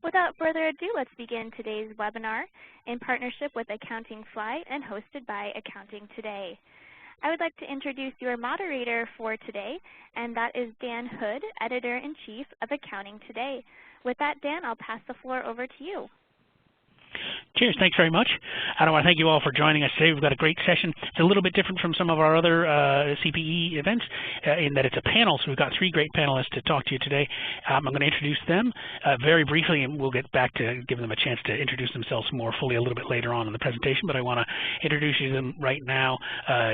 Without further ado, let's begin today's webinar in partnership with Accounting Fly and hosted by Accounting Today. I would like to introduce your moderator for today, and that is Dan Hood, Editor-in-Chief of Accounting Today. With that, Dan, I'll pass the floor over to you. Cheers. Thanks very much. I want to thank you all for joining us today. We've got a great session. It's a little bit different from some of our other CPE events in that it's a panel, so we've got three great panelists to talk to you today. I'm going to introduce them very briefly, and we'll get back to giving them a chance to introduce themselves more fully a little bit later on in the presentation, but I want to introduce you to them right now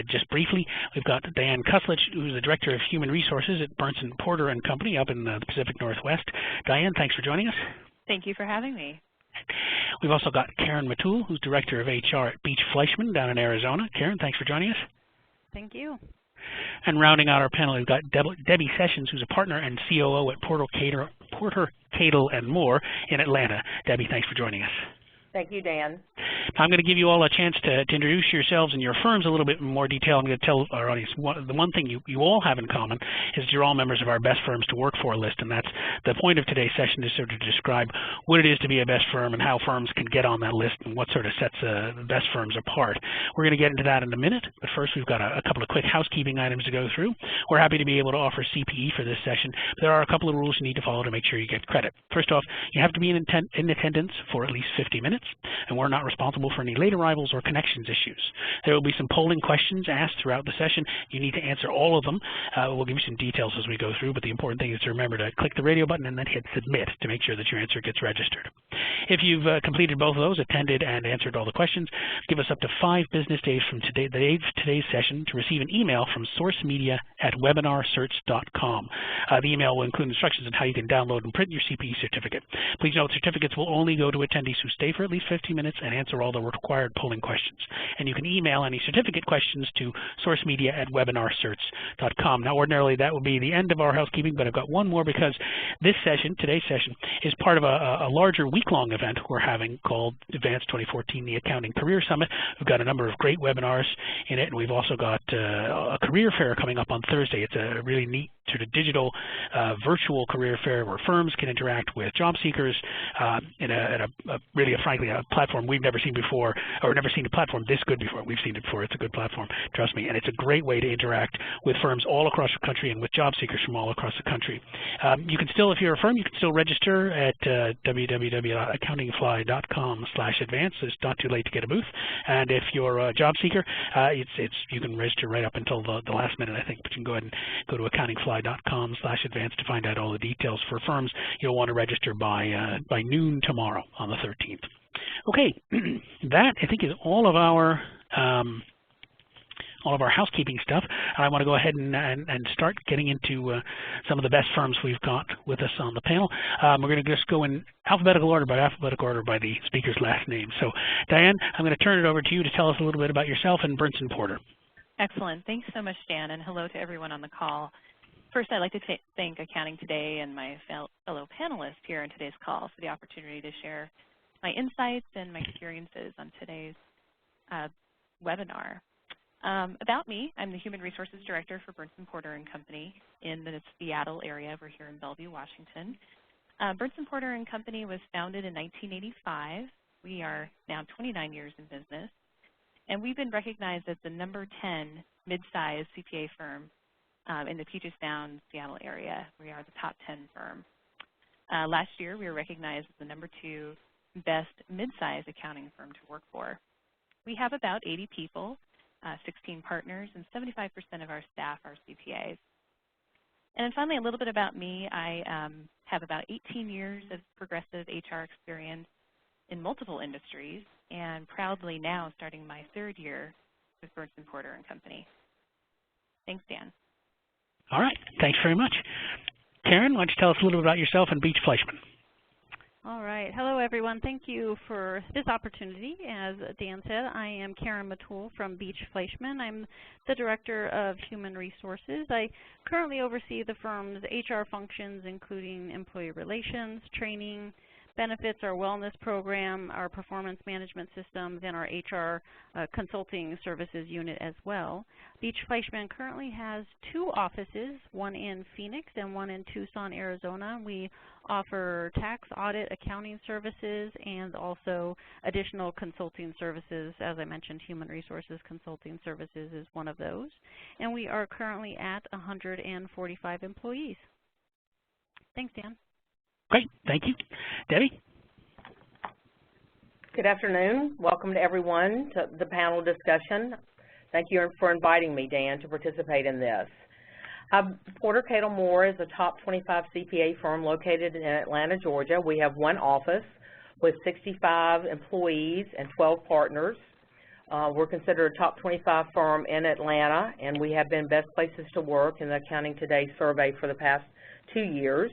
just briefly. We've got Diane Kuslich, who's the Director of Human Resources at Bernson Porter & Company up in the Pacific Northwest. Diane, thanks for joining us. Thank you for having me. We've also got Karen Matul, who's Director of HR at Beach Fleischmann down in Arizona. Karen, thanks for joining us. Thank you. And rounding out our panel, we've got Debbie Sessions, who's a partner and COO at Porter, Cadle & Moore in Atlanta. Debbie, thanks for joining us. Thank you, Dan. I'm going to give you all a chance to introduce yourselves and your firms a little bit in more detail. I'm going to tell our audience the one thing you all have in common is you're all members of our Best Firms to Work For list, and that's the point of today's session is sort of to describe what it is to be a best firm and how firms can get on that list and what sort of sets the best firms apart. We're going to get into that in a minute, but first we've got a couple of quick housekeeping items to go through. We're happy to be able to offer CPE for this session. There are a couple of rules you need to follow to make sure you get credit. First off, you have to be in attendance for at least 50 minutes, and we're not responsible for any late arrivals or connections issues. There will be some polling questions asked throughout the session. You need to answer all of them. We'll give you some details as we go through, but the important thing is to remember to click the radio button and then hit submit to make sure that your answer gets registered. If you've completed both of those, attended and answered all the questions, give us up to 5 business days from today's session to receive an email from sourcemedia@webinarsearch.com. The email will include instructions on how you can download and print your CPE certificate. Please note certificates will only go to attendees who stay for at least 15 minutes and answer all the required polling questions. And you can email any certificate questions to sourcemedia@webinarsearch.com. Now, ordinarily, that would be the end of our housekeeping, but I've got one more because this session, today's session, is part of a larger week-long event we're having called Advanced 2014, the Accounting Career Summit. We've got a number of great webinars in it, and we've also got a career fair coming up on Thursday. It's a really neat sort of digital virtual career fair where firms can interact with job seekers in really, frankly, a platform we've never seen before, or never seen a platform this good before. We've seen it before. It's a good platform, trust me, and it's a great way to interact with firms all across the country and with job seekers from all across the country. You can still, if you're a firm, you can still register at www.accountingfly.com/advance. It's not too late to get a booth. And if you're a job seeker, you can register right up until the last minute, I think, but you can go ahead and go to accountingfly.com/advance to find out all the details. For firms, you'll want to register by noon tomorrow on the 13th. Okay, that I think is all of our housekeeping stuff. And I want to go ahead and start getting into some of the best firms we've got with us on the panel. We're going to just go in alphabetical order by the speaker's last name. So, Diane, I'm going to turn it over to you to tell us a little bit about yourself and Bernson Porter. Excellent. Thanks so much, Dan, and hello to everyone on the call. First, I'd like to thank Accounting Today and my fellow panelists here on today's call for the opportunity to share my insights and my experiences on today's webinar. About me, I'm the Human Resources Director for Bernson Porter & Company in the Seattle area. We're here in Bellevue, Washington. Bernson Porter & Company was founded in 1985. We are now 29 years in business, and we've been recognized as the #10 mid-sized CPA firm in the Puget Sound, Seattle area. We are the top 10 firm. Last year, we were recognized as the #2 best mid-sized accounting firm to work for. We have about 80 people, 16 partners, and 75% of our staff are CPAs. And then finally, a little bit about me. I have about 18 years of progressive HR experience in multiple industries, and proudly now starting my 3rd year with Bernson Porter & Company. Thanks, Dan. All right. Thanks very much. Karen, why don't you tell us a little bit about yourself and Beach Fleischmann? All right. Hello, everyone. Thank you for this opportunity. As Dan said, I am Karen Matul from Beach Fleischmann. I'm the Director of Human Resources. I currently oversee the firm's HR functions, including employee relations, training, benefits, our wellness program, our performance management systems, and our HR consulting services unit as well. Beach Fleischmann currently has 2 offices, one in Phoenix and one in Tucson, Arizona. We offer tax, audit, accounting services, and also additional consulting services. As I mentioned, human resources consulting services is one of those. And we are currently at 145 employees. Thanks, Dan. Great, thank you. Debbie? Good afternoon. Welcome to everyone to the panel discussion. Thank you for inviting me, Dan, to participate in this. Porter Cadle Moore is a top 25 CPA firm located in Atlanta, Georgia. We have 1 office with 65 employees and 12 partners. We're considered a top 25 firm in Atlanta, and we have been best places to work in the Accounting Today survey for the past 2 years.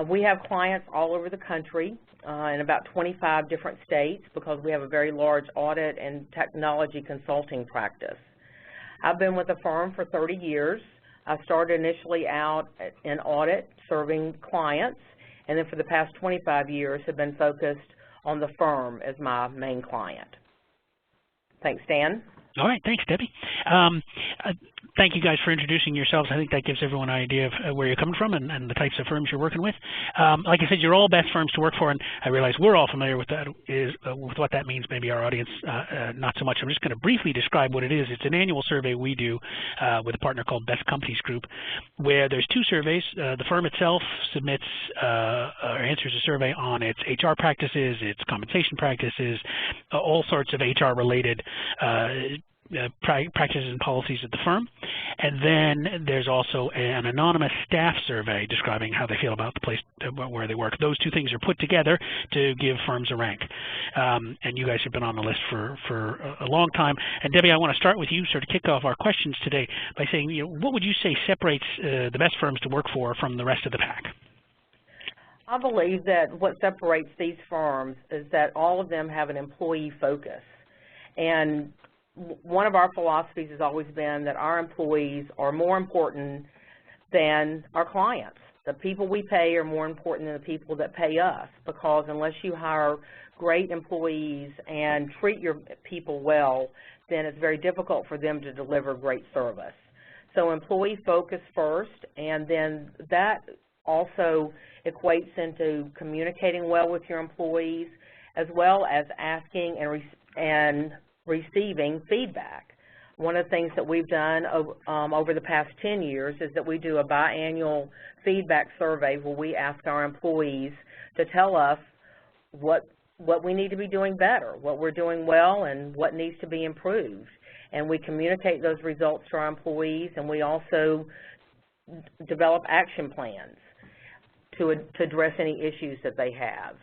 We have clients all over the country in about 25 different states because we have a very large audit and technology consulting practice. I've been with the firm for 30 years. I started initially out in audit serving clients, and then for the past 25 years have been focused on the firm as my main client. Thanks, Dan. All right, thanks, Debbie. Thank you guys for introducing yourselves. I think that gives everyone an idea of where you're coming from and the types of firms you're working with. Like I said, you're all best firms to work for, and I realize we're all familiar with that, with what that means. Maybe our audience not so much. I'm just going to briefly describe what it is. It's an annual survey we do with a partner called Best Companies Group, where there's 2 surveys. The firm itself submits or answers a survey on its HR practices, its compensation practices, all sorts of HR-related practices and policies at the firm. And then there's also an anonymous staff survey describing how they feel about the place where they work. Those 2 things are put together to give firms a rank. And you guys have been on the list for a long time. And Debbie, I want to start with you, sort of kick off our questions today by saying, what would you say separates the best firms to work for from the rest of the pack? I believe that what separates these firms is that all of them have an employee focus. And one of our philosophies has always been that our employees are more important than our clients. The people we pay are more important than the people that pay us, because unless you hire great employees and treat your people well, then it's very difficult for them to deliver great service. So employee focus first, and then that also equates into communicating well with your employees, as well as asking and receiving feedback. One of the things that we've done over the past 10 years is that we do a biannual feedback survey where we ask our employees to tell us what we need to be doing better, what we're doing well, and what needs to be improved. And we communicate those results to our employees, and we also develop action plans to address any issues that they have.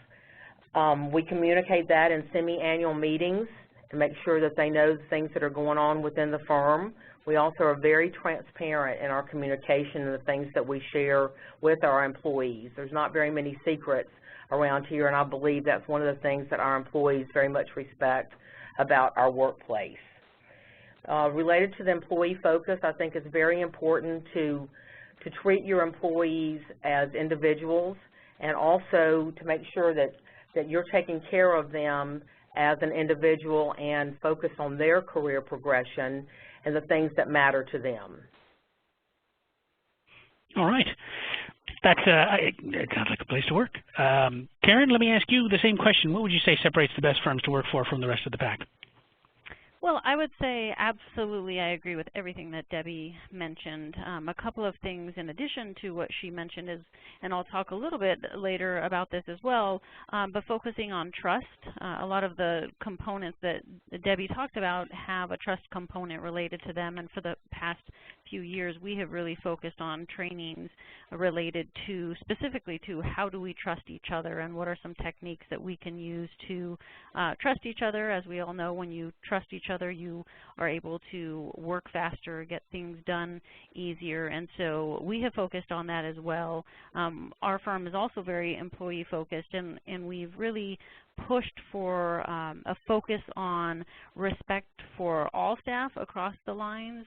We communicate that in semi-annual meetings to make sure that they know the things that are going on within the firm. We also are very transparent in our communication and the things that we share with our employees. There's not very many secrets around here, and I believe that's one of the things that our employees very much respect about our workplace. Related to the employee focus, I think it's very important to treat your employees as individuals, and also to make sure that you're taking care of them as an individual and focus on their career progression and the things that matter to them. All right. That's it sounds like a place to work. Karen, let me ask you the same question. What would you say separates the best firms to work for from the rest of the pack? Well, I would say absolutely I agree with everything that Debbie mentioned. A couple of things in addition to what she mentioned is, and I'll talk a little bit later about this as well, but focusing on trust. A lot of the components that Debbie talked about have a trust component related to them, and for the past few years we have really focused on trainings related to specifically to how do we trust each other and what are some techniques that we can use to trust each other. As we all know, when you trust each other, you are able to work faster, get things done easier, and so we have focused on that as well. Our firm is also very employee focused, and we've really pushed for a focus on respect for all staff across the lines.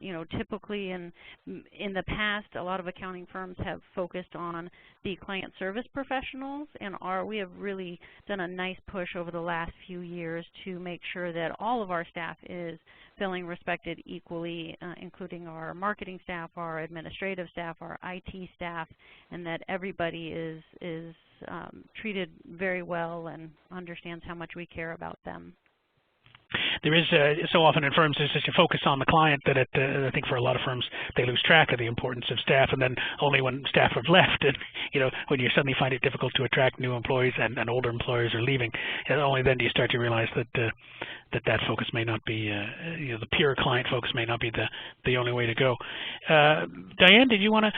You know, typically in the past, a lot of accounting firms have focused on the client service professionals, and we have really done a nice push over the last few years to make sure that all of our staff is feeling respected equally, including our marketing staff, our administrative staff, our IT staff, and that everybody is treated very well and understands how much we care about them. There is so often in firms there's such a focus on the client that I think for a lot of firms they lose track of the importance of staff, and then only when staff have left, and you know, when you suddenly find it difficult to attract new employees and older employers are leaving, and only then do you start to realize that that focus may not be, you know, the pure client focus may not be the only way to go. Diane, did you want to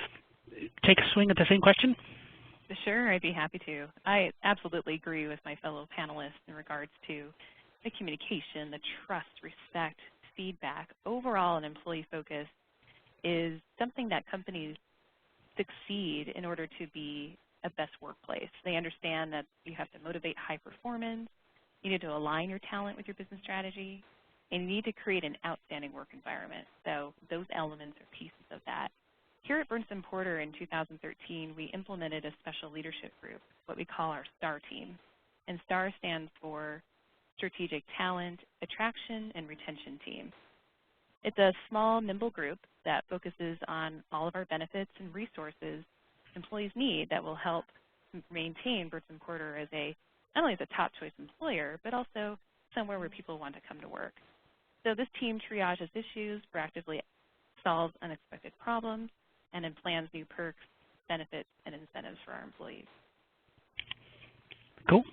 take a swing at the same question? Sure, I'd be happy to. I absolutely agree with my fellow panelists in regards to the communication, the trust, respect, feedback. Overall, an employee focus is something that companies succeed in order to be a best workplace. They understand that you have to motivate high performance, you need to align your talent with your business strategy, and you need to create an outstanding work environment. So those elements are pieces of that. Here at Bernstein Porter in 2013, we implemented a special leadership group, what we call our STAR team. And STAR stands for Strategic Talent Attraction and Retention Team. It's a small, nimble group that focuses on all of our benefits and resources employees need that will help maintain Bernstein Porter as not only as a top choice employer, but also somewhere where people want to come to work. So this team triages issues, proactively solves unexpected problems, and then plans new perks, benefits, and incentives for our employees. Cool.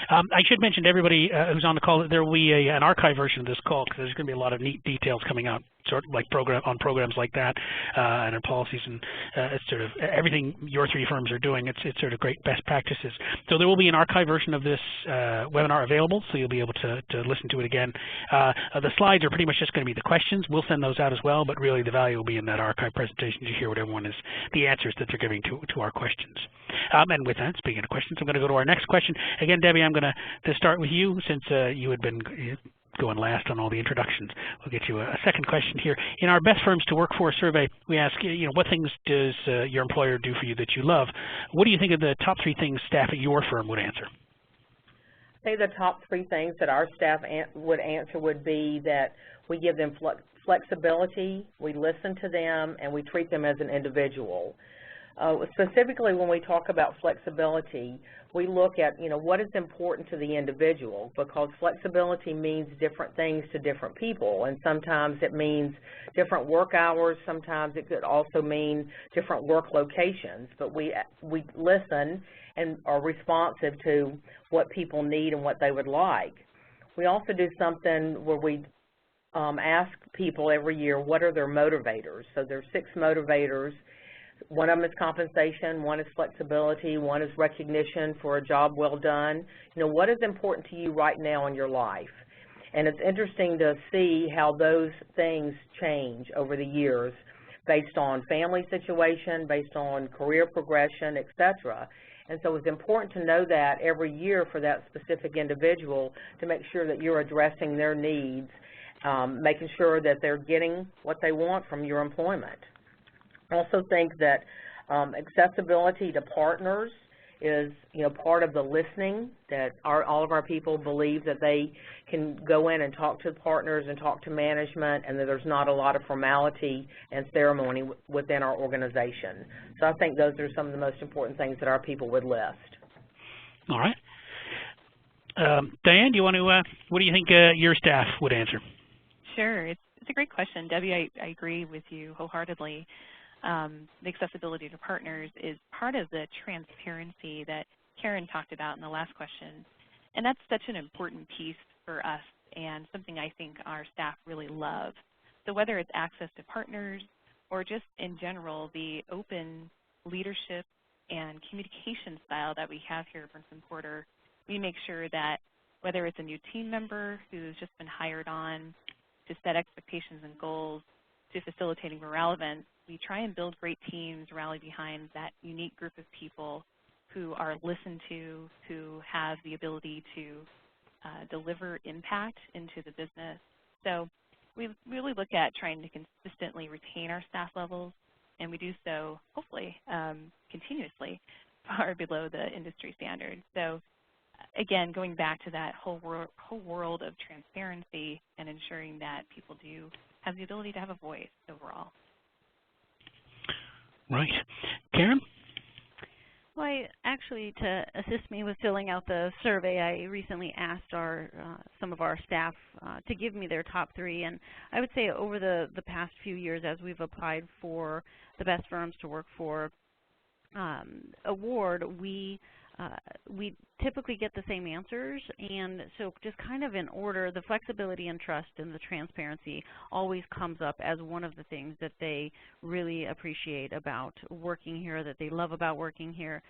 I should mention to everybody who's on the call that there will be an archive version of this call, because there's going to be a lot of neat details coming out, sort of like programs like that, and in policies, and it's sort of everything your three firms are doing. It's sort of great best practices. So there will be an archive version of this webinar available, so you'll be able to listen to it again. The slides are pretty much just going to be the questions. We'll send those out as well, but really the value will be in that archive presentation to hear what everyone is, the answers that they're giving to our questions. And with that, speaking of questions, I'm going to go to our next question. Again, Debbie, I'm going to start with you, since you had been going last on all the introductions. We'll get you a second question here. In our Best Firms to Work For survey, we ask, you know, what things does your employer do for you that you love? What do you think of the top 3 things staff at your firm would answer? I think the top 3 things that our staff would answer would be that we give them flexibility, we listen to them, and we treat them as an individual. Specifically, when we talk about flexibility, we look at, you know, what is important to the individual, because flexibility means different things to different people, and sometimes it means different work hours, sometimes it could also mean different work locations, but we listen and are responsive to what people need and what they would like. We also do something where we ask people every year, what are their motivators? So there's 6 motivators. One of them is compensation, one is flexibility, one is recognition for a job well done. You know, what is important to you right now in your life? And it's interesting to see how those things change over the years based on family situation, based on career progression, etc. And so it's important to know that every year for that specific individual to make sure that you're addressing their needs, making sure that they're getting what they want from your employment. I also think that accessibility to partners is, you know, part of the listening, that all of our people believe that they can go in and talk to partners and talk to management, and that there's not a lot of formality and ceremony within our organization. So I think those are some of the most important things that our people would list. All right. Diane, do you want to, what do you think your staff would answer? Sure. It's a great question. Debbie, I agree with you wholeheartedly. The accessibility to partners is part of the transparency that Karen talked about in the last question. And that's such an important piece for us and something I think our staff really love. So whether it's access to partners or just in general the open leadership and communication style that we have here at Bernstein Porter, we make sure that whether it's a new team member who's just been hired on to set expectations and goals, to facilitating morale events, we try and build great teams, rally behind that unique group of people who are listened to, who have the ability to deliver impact into the business. So we really look at trying to consistently retain our staff levels, and we do so, hopefully, continuously, far below the industry standard. So again, going back to that whole world of transparency and ensuring that people do have the ability to have a voice overall. Right. Karen? Well, actually, to assist me with filling out the survey, I recently asked some of our staff to give me their top 3. And I would say over the past few years, as we've applied for the Best Firms to Work For award, we typically get the same answers, and so just kind of in order, the flexibility and trust and the transparency always comes up as one of the things that they really appreciate about working here, that they love about working here.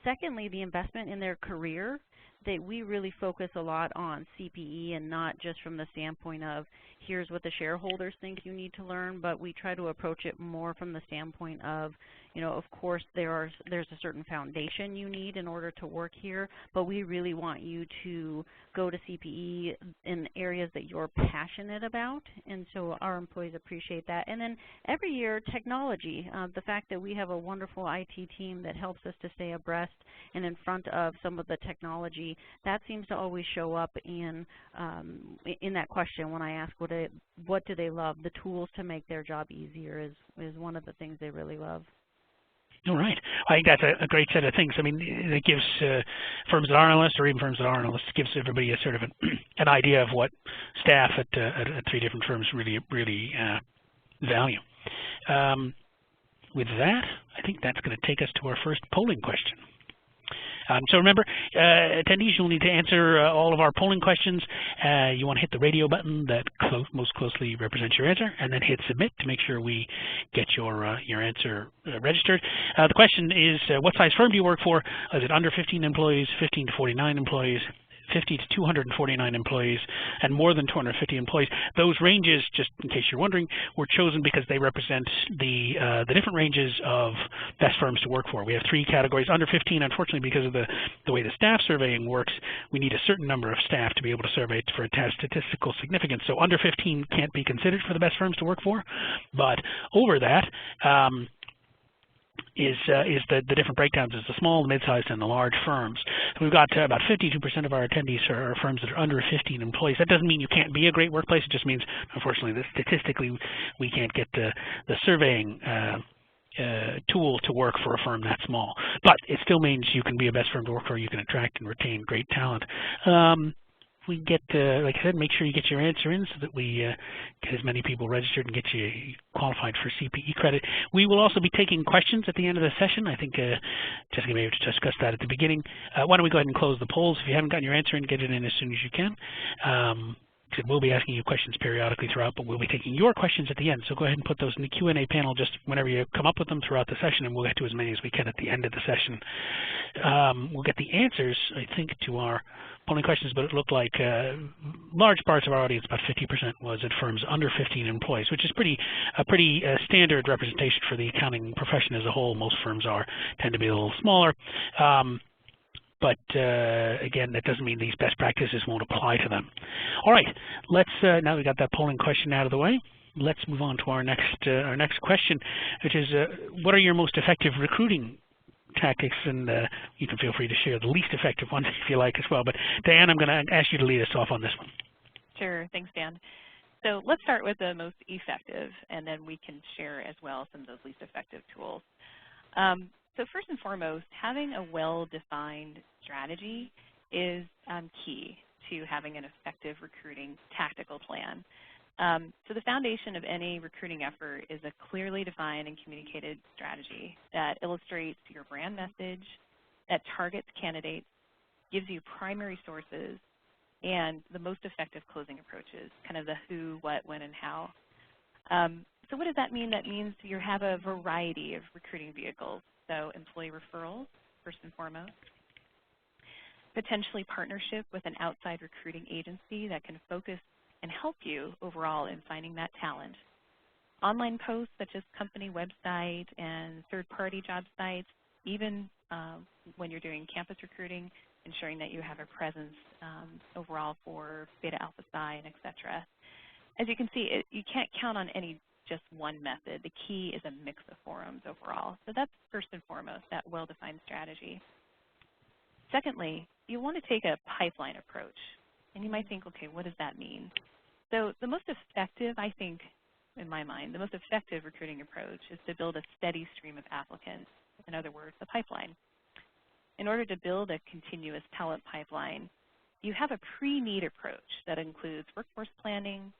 Secondly, the investment in their career. We really focus a lot on CPE, and not just from the standpoint of here's what the shareholders think you need to learn, but we try to approach it more from the standpoint of, of course there's a certain foundation you need in order to work here, but we really want you to go to CPE in areas that you're passionate about, and so our employees appreciate that. And then every year, technology, the fact that we have a wonderful IT team that helps us to stay abreast and in front of some of the technology, that seems to always show up in that question when I ask what do they love. The tools to make their job easier is one of the things they really love. All right. I think that's a great set of things. I mean, it gives firms that are analysts, or even firms that are analysts, gives everybody a sort of an idea of what staff at 3 different firms really value. With that, I think that's going to take us to our first polling question. So remember, attendees, you'll need to answer all of our polling questions. You want to hit the radio button that most closely represents your answer, and then hit submit to make sure we get your answer registered. The question is, what size firm do you work for? Is it under 15 employees, 15 to 49 employees, 50 to 249 employees, and more than 250 employees? Those ranges, just in case you're wondering, were chosen because they represent the different ranges of best firms to work for. We have 3 categories. Under 15, unfortunately, because of the way the staff surveying works, we need a certain number of staff to be able to survey for it to have statistical significance. So under 15 can't be considered for the best firms to work for, but over that, is the different breakdowns is the small, the mid-sized, and the large firms. So we've got about 52% of our attendees are firms that are under 15 employees. That doesn't mean you can't be a great workplace. It just means, unfortunately, that statistically we can't get the surveying tool to work for a firm that small. But it still means you can be a best firm to work for. You can attract and retain great talent. We get, like I said, make sure you get your answer in so that we get as many people registered and get you qualified for CPE credit. We will also be taking questions at the end of the session. I think Jessica may have discussed that at the beginning. Why don't we go ahead and close the polls? If you haven't gotten your answer in, get it in as soon as you can. We'll be asking you questions periodically throughout, but we'll be taking your questions at the end. So go ahead and put those in the Q&A panel just whenever you come up with them throughout the session, and we'll get to as many as we can at the end of the session. We'll get the answers, I think, to our polling questions, but it looked like large parts of our audience, about 50%, was at firms under 15 employees, which is a pretty standard representation for the accounting profession as a whole. Most firms tend to be a little smaller. But again, that doesn't mean these best practices won't apply to them. All right, let's now we got that polling question out of the way, let's move on to our next question, which is what are your most effective recruiting tactics? And you can feel free to share the least effective ones if you like as well. But Diane, I'm going to ask you to lead us off on this one. Sure, thanks, Dan. So let's start with the most effective, and then we can share as well some of those least effective tools. So first and foremost, having a well-defined strategy is key to having an effective recruiting tactical plan. So the foundation of any recruiting effort is a clearly defined and communicated strategy that illustrates your brand message, that targets candidates, gives you primary sources, and the most effective closing approaches, kind of the who, what, when, and how. So what does that mean? That means you have a variety of recruiting vehicles. So employee referrals, first and foremost. Potentially partnership with an outside recruiting agency that can focus and help you overall in finding that talent. Online posts such as company website and third-party job sites, even when when you're doing campus recruiting, ensuring that you have a presence overall for Beta Alpha Psi and et cetera. As you can see, you can't count on any just one method. The key is a mix of forums overall. So that's first and foremost, that well-defined strategy. Secondly, you want to take a pipeline approach. And you might think, okay, what does that mean? So the most effective, I think, in my mind, the most effective recruiting approach is to build a steady stream of applicants. In other words, a pipeline. In order to build a continuous talent pipeline, you have a pre-need approach that includes workforce planning,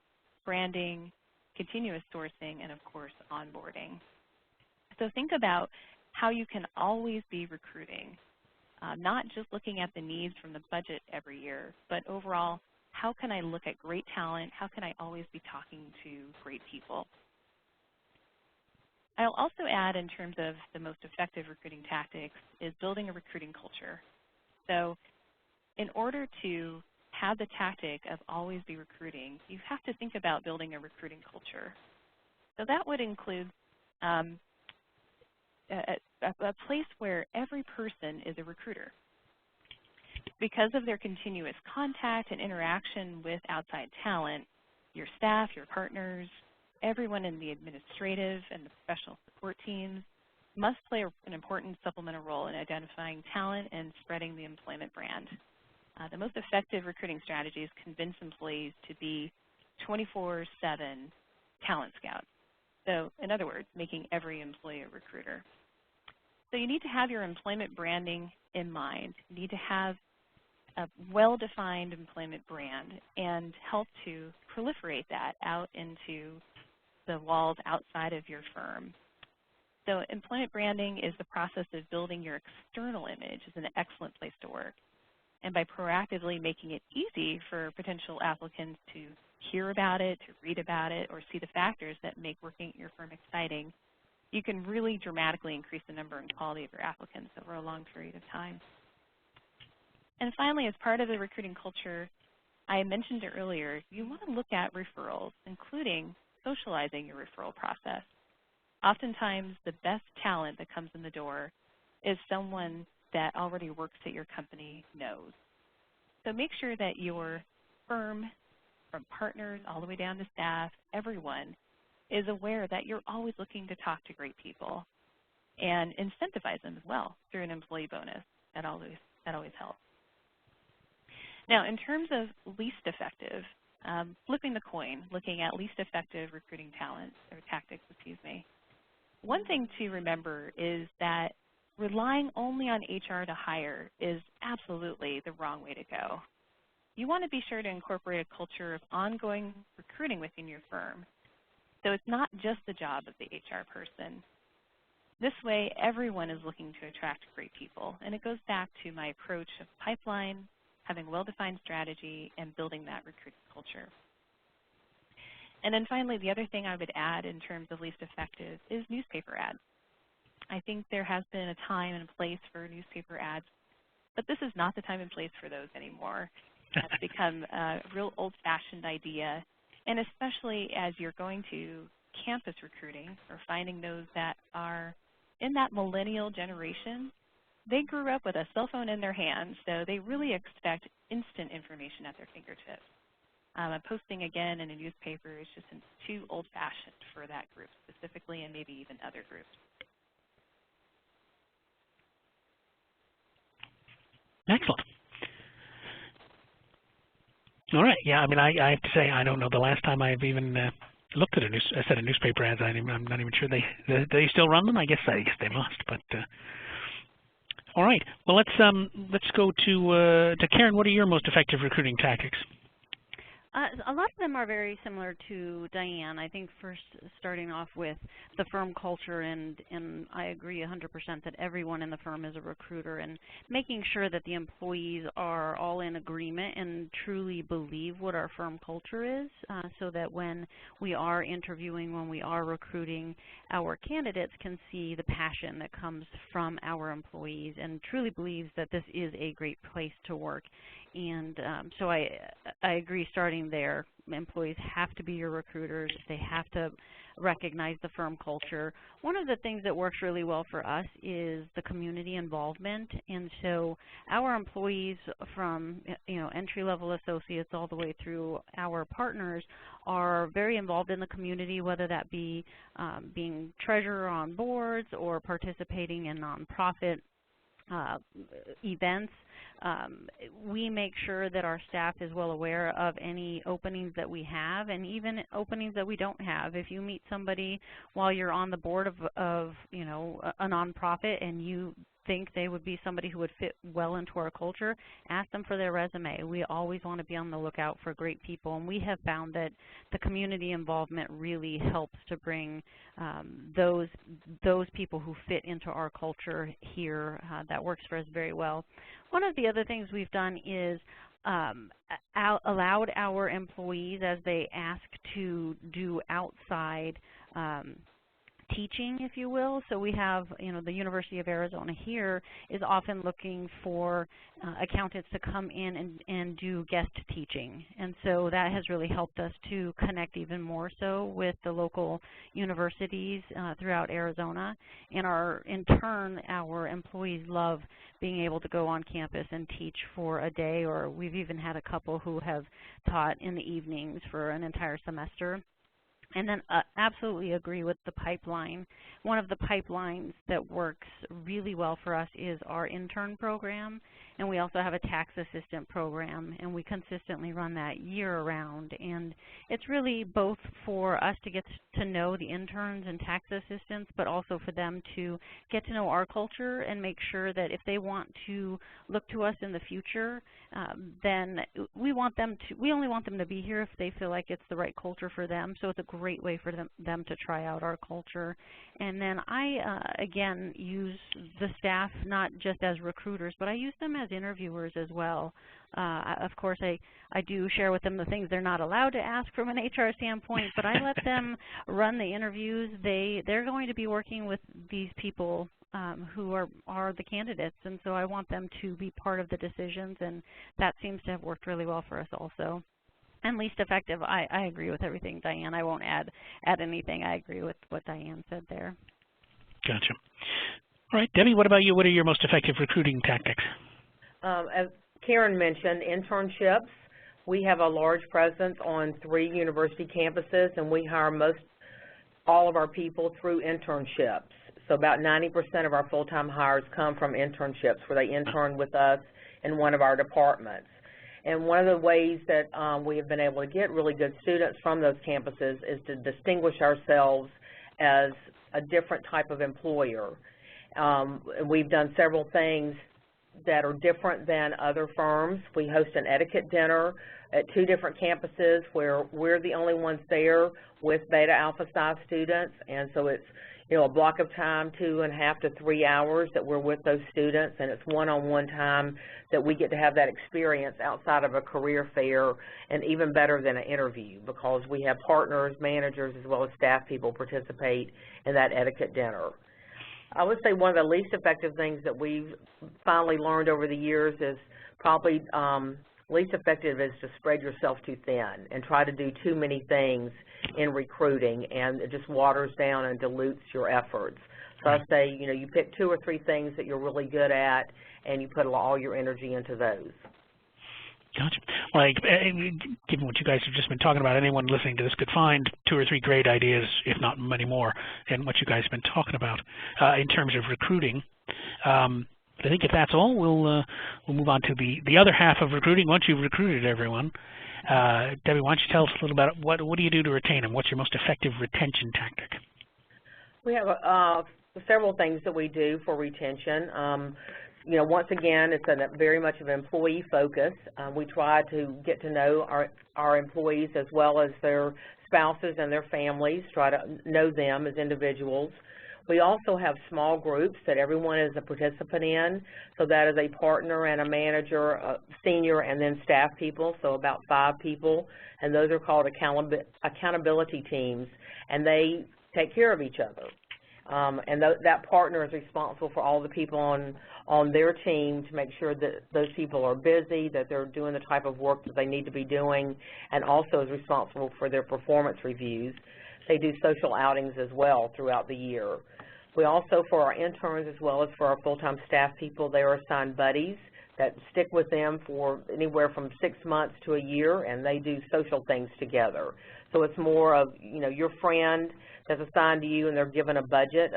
branding, continuous sourcing, and of course, onboarding. So think about how you can always be recruiting, not just looking at the needs from the budget every year, but overall, how can I look at great talent? How can I always be talking to great people? I'll also add, in terms of the most effective recruiting tactics, is building a recruiting culture. So in order to have the tactic of always be recruiting, you have to think about building a recruiting culture. So that would include a place where every person is a recruiter. Because of their continuous contact and interaction with outside talent, your staff, your partners, everyone in the administrative and the professional support teams must play an important supplemental role in identifying talent and spreading the employment brand. The most effective recruiting strategies convince employees to be 24/7 talent scouts. So in other words, making every employee a recruiter. So you need to have your employment branding in mind. You need to have a well-defined employment brand and help to proliferate that out into the walls outside of your firm. So employment branding is the process of building your external image as an excellent place to work. And by proactively making it easy for potential applicants to hear about it, to read about it, or see the factors that make working at your firm exciting, you can really dramatically increase the number and quality of your applicants over a long period of time. And finally, as part of the recruiting culture, I mentioned it earlier, you want to look at referrals, including socializing your referral process. Oftentimes, the best talent that comes in the door is someone that already works at your company knows. So make sure that your firm, from partners all the way down to staff, everyone is aware that you're always looking to talk to great people and incentivize them as well through an employee bonus. That always helps. Now, in terms of least effective, flipping the coin, looking at least effective recruiting talents or tactics, one thing to remember is that relying only on HR to hire is absolutely the wrong way to go. You want to be sure to incorporate a culture of ongoing recruiting within your firm. So it's not just the job of the HR person. This way, everyone is looking to attract great people. And it goes back to my approach of pipeline, having a well-defined strategy, and building that recruiting culture. And then finally, the other thing I would add in terms of least effective is newspaper ads. I think there has been a time and a place for newspaper ads, but this is not the time and place for those anymore. That's become a real old-fashioned idea, and especially as you're going to campus recruiting or finding those that are in that millennial generation, they grew up with a cell phone in their hands, so they really expect instant information at their fingertips. Posting again in a newspaper is just too old-fashioned for that group specifically, and maybe even other groups. Excellent. All right. Yeah, I mean, I have to say, I don't know the last time I've even looked at a set of newspaper ads. I'm not even sure they still run them. I guess they must. But all right. Well, let's go to Karen. What are your most effective recruiting tactics? A lot of them are very similar to Diane. I think first starting off with the firm culture, and I agree 100% that everyone in the firm is a recruiter, and making sure that the employees are all in agreement and truly believe what our firm culture is, so that when we are interviewing, when we are recruiting, our candidates can see the passion that comes from our employees and truly believes that this is a great place to work. And so I agree starting there. Employees have to be your recruiters. They have to recognize the firm culture. One of the things that works really well for us is the community involvement, and so our employees from entry-level associates all the way through our partners are very involved in the community, whether that be being treasurer on boards or participating in nonprofit events. We make sure that our staff is well aware of any openings that we have and even openings that we don't have. If you meet somebody while you're on the board of a nonprofit and you think they would be somebody who would fit well into our culture, ask them for their resume. We always want to be on the lookout for great people, and we have found that the community involvement really helps to bring those people who fit into our culture here. That works for us very well. One of the other things we've done is allowed our employees, as they ask, to do outside teaching, if you will. So we have, the University of Arizona here is often looking for accountants to come in and do guest teaching. And so that has really helped us to connect even more so with the local universities throughout Arizona. And in turn, our employees love being able to go on campus and teach for a day, or we've even had a couple who have taught in the evenings for an entire semester. And then absolutely agree with the pipeline. One of the pipelines that works really well for us is our intern program, and we also have a tax assistant program, and we consistently run that year-round. And it's really both for us to get to know the interns and tax assistants, but also for them to get to know our culture and make sure that if they want to look to us in the future, then we only want them to be here if they feel like it's the right culture for them. So it's a great way for them to try out our culture. And then I, again, use the staff not just as recruiters, but I use them as interviewers as well. Of course, I do share with them the things they're not allowed to ask from an HR standpoint, but I let them run the interviews. They're going to be working with these people who are the candidates, and so I want them to be part of the decisions, and that seems to have worked really well for us also. And least effective, I agree with everything, Diane. I won't add anything. I agree with what Diane said there. Gotcha. All right, Debbie, what about you? What are your most effective recruiting tactics? As Karen mentioned, internships. We have a large presence on 3 university campuses, and we hire all of our people through internships. So about 90% of our full-time hires come from internships, where they intern with us in one of our departments. And one of the ways that we have been able to get really good students from those campuses is to distinguish ourselves as a different type of employer. We've done several things that are different than other firms. We host an etiquette dinner at 2 different campuses where we're the only ones there with Beta Alpha Psi students, and so it's a block of time, 2.5 to 3 hours that we're with those students, and it's one-on-one time that we get to have that experience outside of a career fair, and even better than an interview, because we have partners, managers, as well as staff people participate in that etiquette dinner. I would say one of the least effective things that we've finally learned over the years is probably least effective is to spread yourself too thin and try to do too many things in recruiting, and it just waters down and dilutes your efforts. So I say, you pick 2 or 3 things that you're really good at, and you put all your energy into those. Gotcha. Like, given what you guys have just been talking about, anyone listening to this could find 2 or 3 great ideas, if not many more, in what you guys have been talking about in terms of recruiting. I think if that's all, we'll move on to the other half of recruiting. Once you've recruited everyone, Debbie, why don't you tell us a little about what do you do to retain them? What's your most effective retention tactic? We have several things that we do for retention. Once again, it's very much of an employee focus. We try to get to know our employees as well as their spouses and their families, try to know them as individuals. We also have small groups that everyone is a participant in, so that is a partner and a manager, a senior, and then staff people, so about 5 people, and those are called accountability teams, and they take care of each other. And that partner is responsible for all the people on their team to make sure that those people are busy, that they're doing the type of work that they need to be doing, and also is responsible for their performance reviews. they do social outings as well throughout the year. We also, for our interns as well as for our full-time staff people, they are assigned buddies that stick with them for anywhere from 6 months to a year, and they do social things together. So it's more of, you know, your friend that's assigned to you, and they're given a budget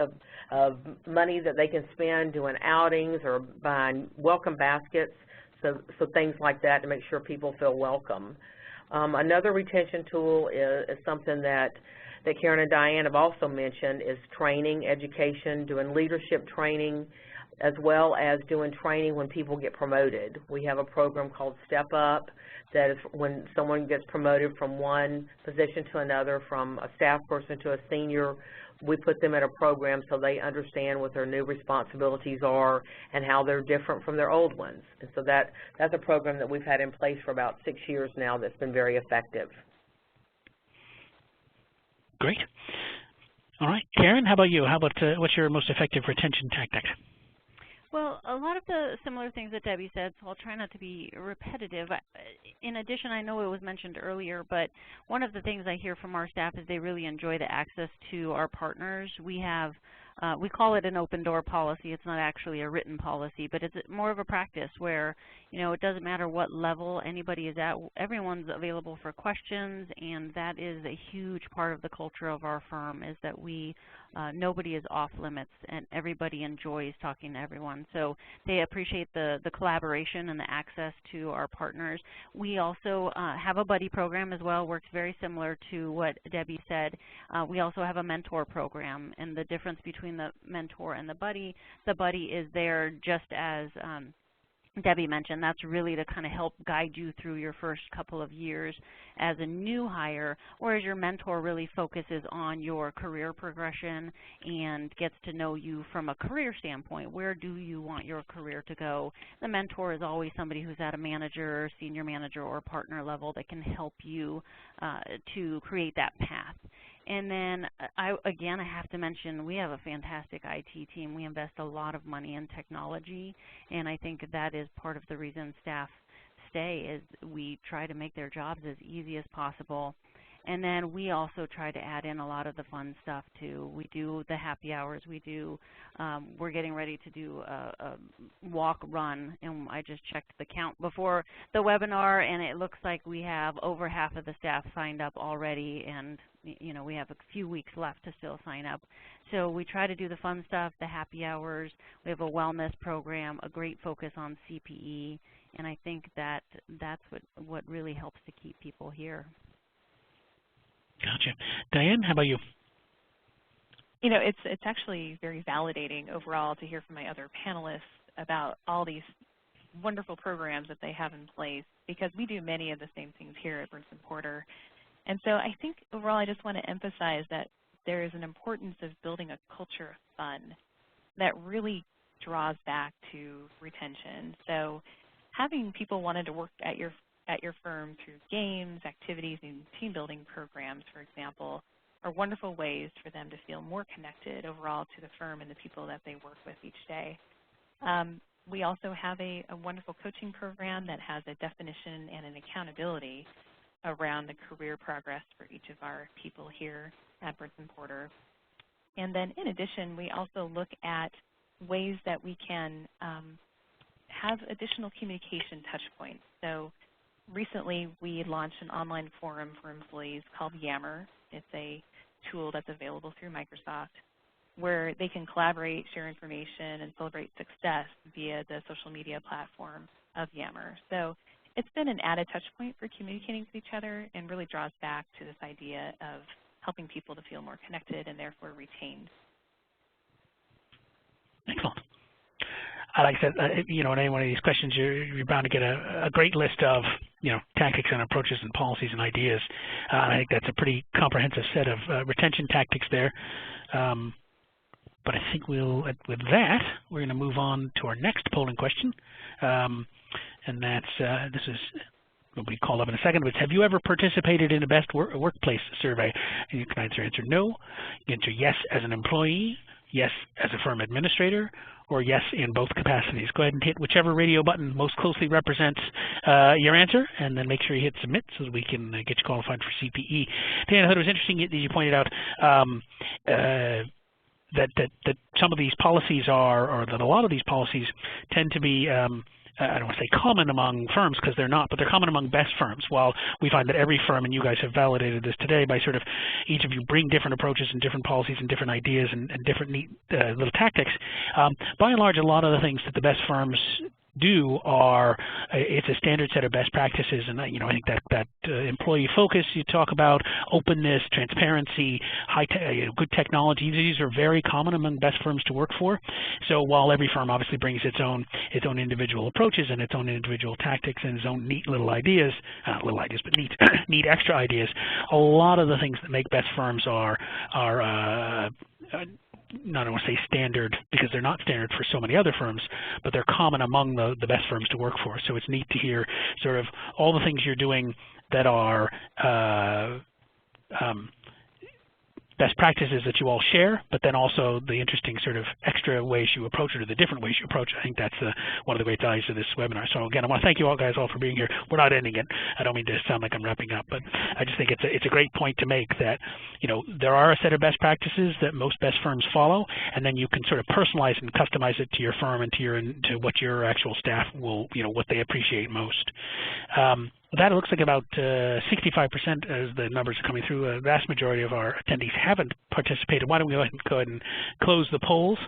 of money that they can spend doing outings or buying welcome baskets, so things like that to make sure people feel welcome. Another retention tool is something that Karen and Diane have also mentioned, is training, education, doing leadership training, as well as doing training when people get promoted. We have a program called Step Up that is when someone gets promoted from one position to another, from a staff person to a senior, we put them in a program so they understand what their new responsibilities are and how they're different from their old ones. And so that's a program that we've had in place for about 6 years now that's been very effective. Great. All right, Karen, how about you? How about what's your most effective retention tactic? Well, a lot of the similar things that Debbie said, so I'll try not to be repetitive. In addition, I know it was mentioned earlier, but one of the things I hear from our staff is they really enjoy the access to our partners. We have, we call it an open door policy. It's not actually a written policy, but it's more of a practice where, you know, it doesn't matter what level anybody is at, everyone's available for questions, and that is a huge part of the culture of our firm, is that we, nobody is off limits and everybody enjoys talking to everyone. So they appreciate the collaboration and the access to our partners. We also have a buddy program as well, works very similar to what Debbie said. We also have a mentor program, and the difference between the mentor and the buddy is there just as Debbie mentioned, that's really to kind of help guide you through your first couple of years as a new hire, whereas your mentor really focuses on your career progression and gets to know you from a career standpoint. Where do you want your career to go? The mentor is always somebody who's at a manager, senior manager, or partner level that can help you to create that path. And then, again, I have to mention, we have a fantastic IT team. We invest a lot of money in technology, and I think that is part of the reason staff stay, is we try to make their jobs as easy as possible. And then we also try to add in a lot of the fun stuff, too. We do the happy hours. We do, we're getting ready to do a walk run, and I just checked the count before the webinar, and it looks like we have over half of the staff signed up already, and you know, we have a few weeks left to still sign up. So we try to do the fun stuff, the happy hours. We have a wellness program, a great focus on CPE, and I think that that's what really helps to keep people here. Gotcha. Diane, how about you? You know, it's actually very validating overall to hear from my other panelists about all these wonderful programs that they have in place, because we do many of the same things here at Bernson Porter. And so I think overall I just want to emphasize that there is an importance of building a culture of fun that really draws back to retention. So having people wanting to work at your firm through games, activities, and team building programs, for example, are wonderful ways for them to feel more connected overall to the firm and the people that they work with each day. We also have a wonderful coaching program that has a definition and an accountability around the career progress for each of our people here at Bernson Porter. And then in addition, we also look at ways that we can have additional communication touch points. So recently we launched an online forum for employees called Yammer. It's a tool that's available through Microsoft where they can collaborate, share information, and celebrate success via the social media platform of Yammer. So it's been an added touch point for communicating with each other and really draws back to this idea of helping people to feel more connected and therefore retained. Excellent. Like I said, you know, in any one of these questions, you're bound to get a great list of, you know, tactics and approaches and policies and ideas. And I think that's a pretty comprehensive set of retention tactics there. But I think with that, we're going to move on to our next polling question. And that's, this is, will be called up in a second, but have you ever participated in a best workplace survey? And you can either answer no, you can answer yes as an employee, yes as a firm administrator, or yes in both capacities. Go ahead and hit whichever radio button most closely represents your answer, and then make sure you hit submit so that we can get you qualified for CPE. Dan, I thought it was interesting that you pointed out that some of these policies or that a lot of these policies tend to be I don't want to say common among firms because they're not, but they're common among best firms. While we find that every firm, and you guys have validated this today by sort of each of you bring different approaches and different policies and different ideas and different neat little tactics, by and large, a lot of the things that the best firms do are it's a standard set of best practices, and I think that employee focus you talk about, openness, transparency, good technology, these are very common among best firms to work for. So while every firm obviously brings its own individual approaches and its own individual tactics and its own neat little ideas, but neat extra ideas, a lot of the things that make best firms are not I want to say standard because they're not standard for so many other firms, but they're common among the best firms to work for. So it's neat to hear sort of all the things you're doing that are best practices that you all share, but then also the interesting sort of extra ways you approach it or the different ways you approach it. I think that's one of the great values of this webinar. So again, I want to thank you all guys all for being here. We're not ending it. I don't mean to sound like I'm wrapping up, but I just think it's a great point to make that there are a set of best practices that most best firms follow, and then you can sort of personalize and customize it to your firm and to what your actual staff will what they appreciate most. That looks like about 65% as the numbers are coming through. A vast majority of our attendees haven't participated. Why don't we go ahead and close the polls?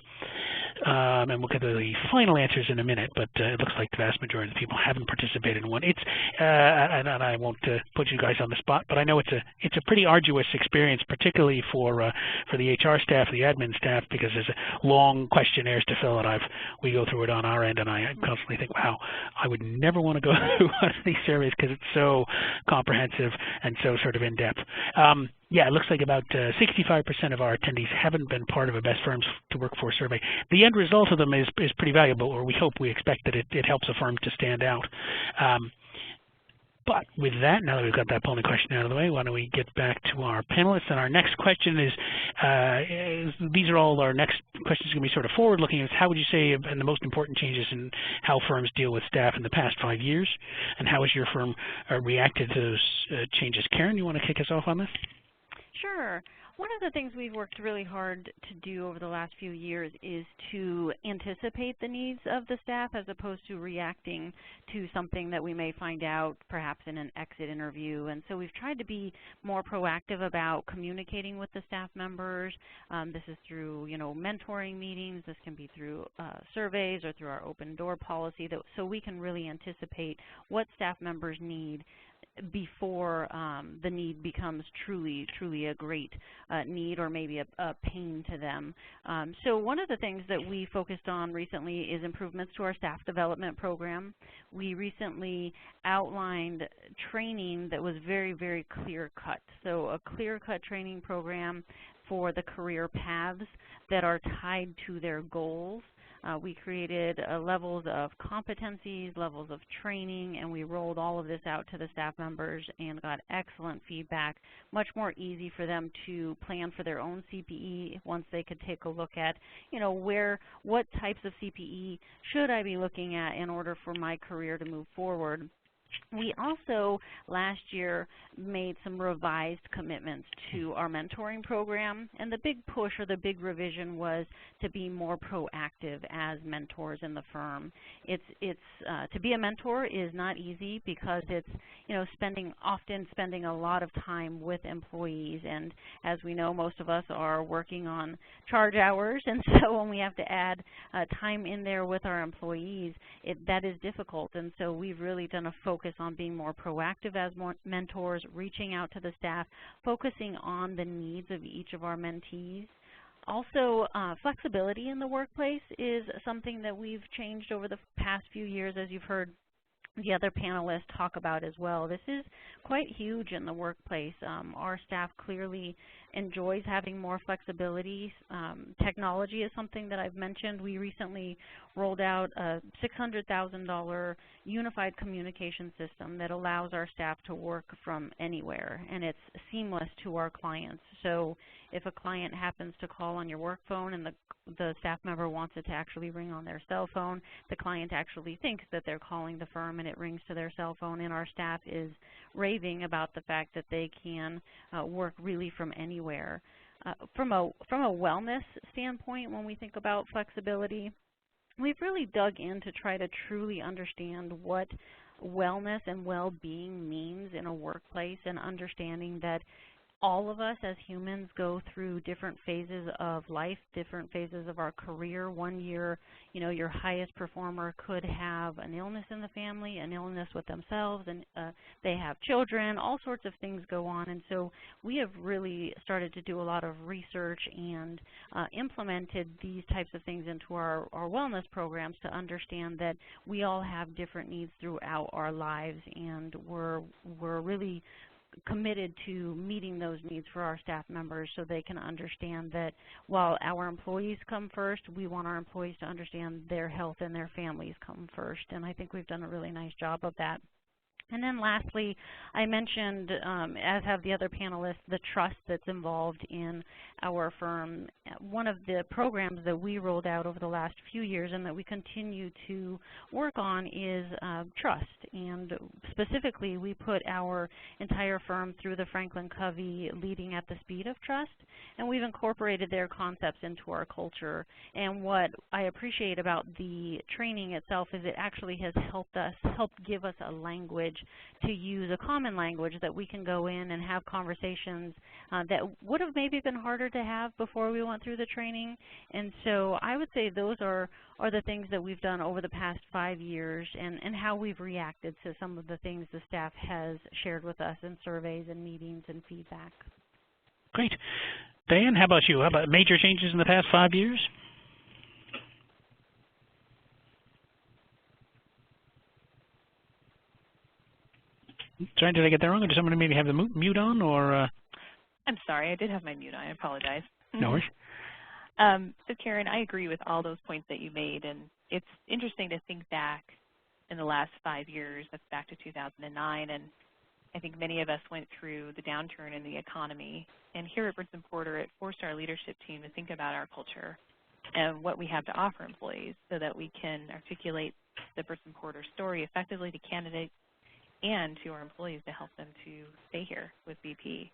And we'll get to the final answers in a minute, but it looks like the vast majority of the people haven't participated in one. It's and I won't put you guys on the spot, but I know it's a pretty arduous experience, particularly for the HR staff, the admin staff, because there's long questionnaires to fill, and we go through it on our end, and I constantly think, wow, I would never want to go through one of these surveys because it's so comprehensive and so sort of in depth. Yeah, it looks like about 65% of our attendees haven't been part of a Best Firms to Work For survey. The end result of them is pretty valuable, or we expect that it helps a firm to stand out. But with that, now that we've got that polling question out of the way, why don't we get back to our panelists? And our next question is these are all our next questions going to be sort of forward-looking. How would you say have been the most important changes in how firms deal with staff in the past 5 years? And how has your firm reacted to those changes? Karen, you want to kick us off on this? Sure. One of the things we've worked really hard to do over the last few years is to anticipate the needs of the staff as opposed to reacting to something that we may find out perhaps in an exit interview. And so we've tried to be more proactive about communicating with the staff members. This is through, mentoring meetings. This can be through surveys or through our open door policy, so we can really anticipate what staff members need before the need becomes truly a great need or maybe a pain to them. So one of the things that we focused on recently is improvements to our staff development program. We recently outlined training that was very clear-cut. So a clear-cut training program for the career paths that are tied to their goals. We created levels of competencies, levels of training, and we rolled all of this out to the staff members and got excellent feedback. Much more easy for them to plan for their own CPE once they could take a look at, what types of CPE should I be looking at in order for my career to move forward. We also, last year, made some revised commitments to our mentoring program, and the big push or the big revision was to be more proactive as mentors in the firm. To be a mentor is not easy because it's, often spending a lot of time with employees, and as we know, most of us are working on charge hours, and so when we have to add time in there with our employees, that is difficult, and so we've really done a focus on being more proactive as mentors, reaching out to the staff, focusing on the needs of each of our mentees. Also, flexibility in the workplace is something that we've changed over the past few years, as you've heard the other panelists talk about as well. This is quite huge in the workplace. Our staff clearly enjoys having more flexibility. Technology is something that I've mentioned. We recently rolled out a $600,000 unified communication system that allows our staff to work from anywhere, and it's seamless to our clients. So if a client happens to call on your work phone and the staff member wants it to actually ring on their cell phone, the client actually thinks that they're calling the firm and it rings to their cell phone, and our staff is raving about the fact that they can work really from anywhere. From a wellness standpoint, when we think about flexibility, we've really dug in to try to truly understand what wellness and well-being means in a workplace, and understanding that all of us as humans go through different phases of life, different phases of our career. One year, your highest performer could have an illness in the family, an illness with themselves, and they have children. All sorts of things go on, and so we have really started to do a lot of research and implemented these types of things into our wellness programs to understand that we all have different needs throughout our lives, and we're really committed to meeting those needs for our staff members, so they can understand that while our employees come first, we want our employees to understand their health and their families come first. And I think we've done a really nice job of that. And then lastly, I mentioned, as have the other panelists, the trust that's involved in our firm. One of the programs that we rolled out over the last few years and that we continue to work on is trust. And specifically, we put our entire firm through the Franklin Covey Leading at the Speed of Trust, and we've incorporated their concepts into our culture. And what I appreciate about the training itself is it actually has helped give us a language to use, a common language that we can go in and have conversations that would have maybe been harder to have before we went through the training. And so I would say those are the things that we've done over the past 5 years, and how we've reacted to some of the things the staff has shared with us in surveys and meetings and feedback. Great. Diane, how about you? How about major changes in the past 5 years? Sorry, did I get that wrong? Or did somebody maybe have the mute on? Or I'm sorry, I did have my mute on. I apologize. No worries. So Karen, I agree with all those points that you made, and it's interesting to think back in the last 5 years. That's back to 2009, and I think many of us went through the downturn in the economy. And here at Brinson Porter, it forced our leadership team to think about our culture and what we have to offer employees, so that we can articulate the Brinson Porter story effectively to candidates and to our employees to help them to stay here with BP.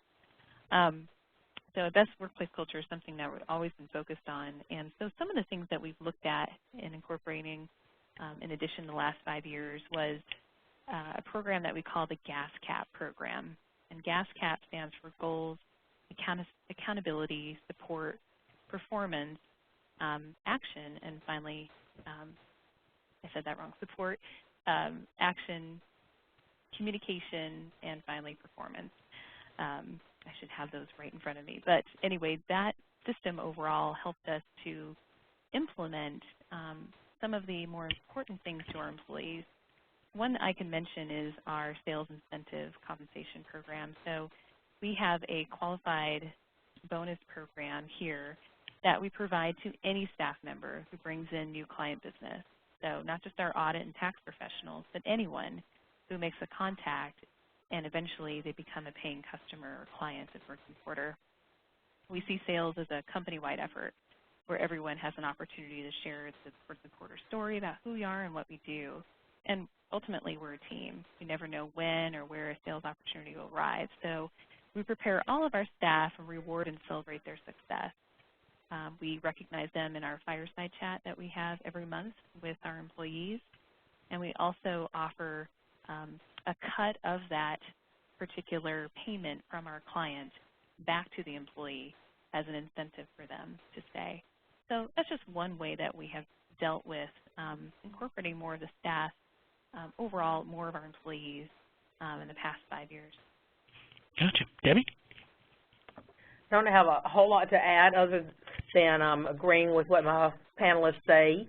So a best workplace culture is something that we've always been focused on. And so some of the things that we've looked at in incorporating, in addition to the last 5 years, was a program that we call the GASCAP program. And GASCAP stands for Goals, Accountability, Support, Performance, Action, and finally, I said that wrong, Support, Action, Communication, and finally performance. I should have those right in front of me. But anyway, that system overall helped us to implement some of the more important things to our employees. One I can mention is our sales incentive compensation program. So we have a qualified bonus program here that we provide to any staff member who brings in new client business. So not just our audit and tax professionals, but anyone who makes a contact and eventually they become a paying customer or client at Brinson Porter. We see sales as a company-wide effort where everyone has an opportunity to share the Brinson Porter story about who we are and what we do. And ultimately, we're a team. We never know when or where a sales opportunity will arise. So we prepare all of our staff and reward and celebrate their success. We recognize them in our fireside chat that we have every month with our employees. And we also offer a cut of that particular payment from our client back to the employee as an incentive for them to stay. So that's just one way that we have dealt with incorporating more of the staff, overall more of our employees in the past 5 years. Gotcha. Debbie? I don't have a whole lot to add other than agreeing with what my panelists say.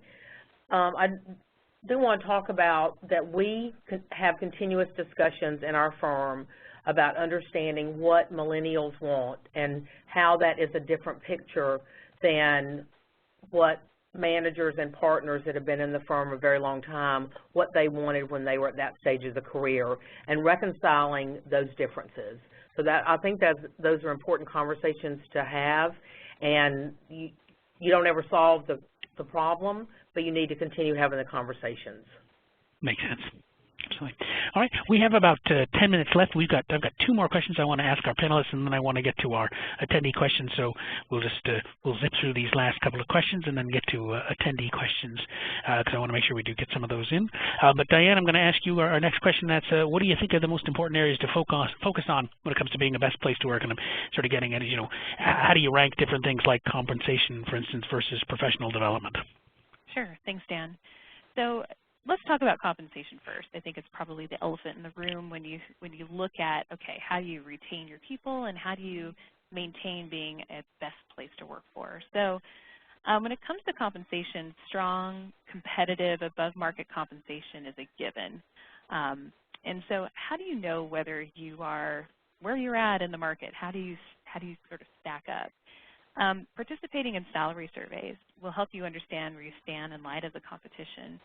I do want to talk about that we have continuous discussions in our firm about understanding what millennials want and how that is a different picture than what managers and partners that have been in the firm a very long time, what they wanted when they were at that stage of the career, and reconciling those differences. So I think those are important conversations to have, and you don't ever solve the problem, but you need to continue having the conversations. Makes sense. Absolutely. All right, we have about 10 minutes left. I've got 2 more questions I want to ask our panelists, and then I want to get to our attendee questions. So we'll just we'll zip through these last couple of questions and then get to attendee questions because I want to make sure we do get some of those in. But Diane, I'm going to ask you our next question. That's what do you think are the most important areas to focus on when it comes to being a best place to work? And I'm sort of getting at, how do you rank different things like compensation, for instance, versus professional development? Sure. Thanks, Dan. So let's talk about compensation first. I think it's probably the elephant in the room when you look at, okay, how do you retain your people and how do you maintain being a best place to work for? So when it comes to compensation, strong, competitive, above-market compensation is a given. And so how do you know whether you are where you're at in the market? How do you sort of stack up? Participating in salary surveys will help you understand where you stand in light of the competition.